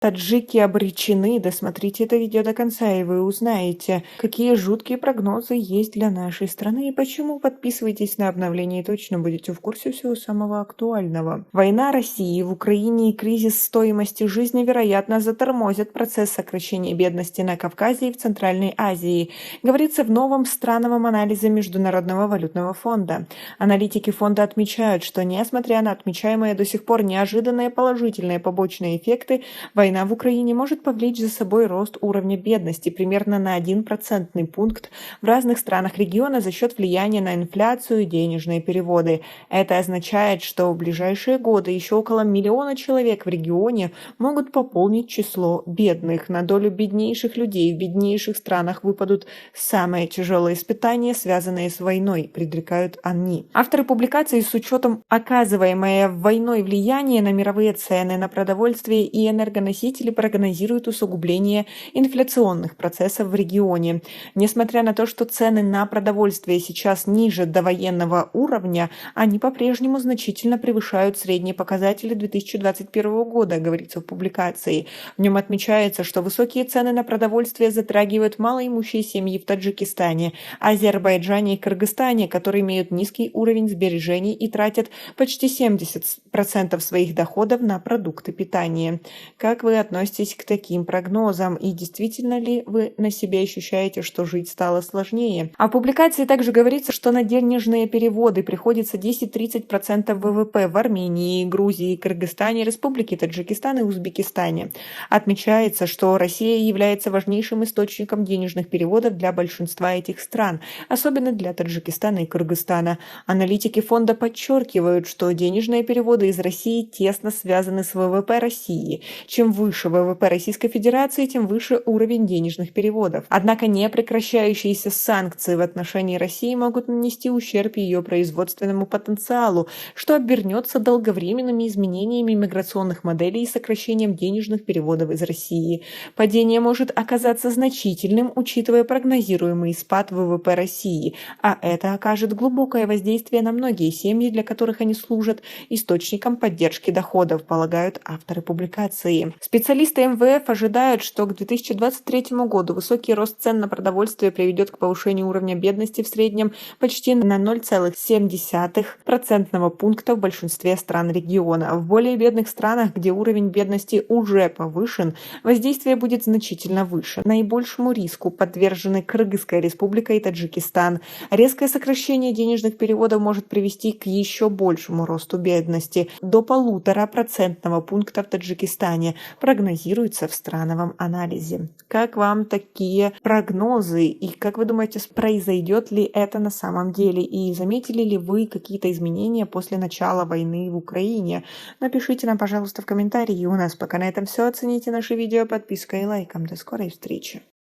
Таджики обречены. Досмотрите это видео до конца, и вы узнаете, какие жуткие прогнозы есть для нашей страны и почему. Подписывайтесь на обновления и точно будете в курсе всего самого актуального. Война России в Украине и кризис стоимости жизни, вероятно, затормозят процесс сокращения бедности на Кавказе и в Центральной Азии, говорится в новом страновом анализе Международного валютного фонда. Аналитики фонда отмечают, что несмотря на отмечаемые до сих пор неожиданные положительные побочные эффекты, война в Украине может повлечь за собой рост уровня бедности примерно на 1% пункт в разных странах региона за счет влияния на инфляцию и денежные переводы. Это означает, что в ближайшие годы еще около 1 миллиона человек в регионе могут пополнить число бедных. На долю беднейших людей в беднейших странах выпадут самые тяжелые испытания, связанные с войной, предрекают они. Авторы публикации с учетом оказываемое войной влияние на мировые цены на продовольствие и энергоносители прогнозируют усугубление инфляционных процессов в регионе. Несмотря на то, что цены на продовольствие сейчас ниже довоенного уровня, они по-прежнему значительно превышают средние показатели 2021 года, говорится в публикации. В нем отмечается, что высокие цены на продовольствие затрагивают малоимущие семьи в Таджикистане, Азербайджане и Кыргызстане, которые имеют низкий уровень сбережений и тратят почти 70% своих доходов на продукты питания. Как вы относитесь к таким прогнозам и действительно ли вы на себе ощущаете, что жить стало сложнее? А в публикации также говорится, что на денежные переводы приходится 10-30% ВВП в Армении, Грузии, Кыргызстане, Республике Таджикистан и Узбекистане. Отмечается, что Россия является важнейшим источником денежных переводов для большинства этих стран, особенно для Таджикистана и Кыргызстана. Аналитики фонда подчеркивают, что денежные переводы из России тесно связаны с ВВП России. Чем выше ВВП Российской Федерации, тем выше уровень денежных переводов. Однако непрекращающиеся санкции в отношении России могут нанести ущерб ее производственному потенциалу, что обернется долговременными изменениями миграционных моделей и сокращением денежных переводов из России. Падение может оказаться значительным, учитывая прогнозируемый спад ВВП России, а это окажет глубокое воздействие на многие семьи, для которых они служат источником поддержки доходов, полагают авторы публикации. Специалисты МВФ ожидают, что к 2023 году высокий рост цен на продовольствие приведет к повышению уровня бедности в среднем почти на 0,7% пункта в большинстве стран региона. В более бедных странах, где уровень бедности уже повышен, воздействие будет значительно выше. Наибольшему риску подвержены Кыргызская республика и Таджикистан. Резкое сокращение денежных переводов может привести к еще большему росту бедности, до 1,5% пункта в Таджикистане, прогнозируется в страновом анализе. Как вам такие прогнозы и как вы думаете, произойдет ли это на самом деле? И заметили ли вы какие-то изменения после начала войны в Украине? Напишите нам, пожалуйста, в комментарии. У нас пока на этом все. Оцените наше видео подпиской и лайком. До скорой встречи.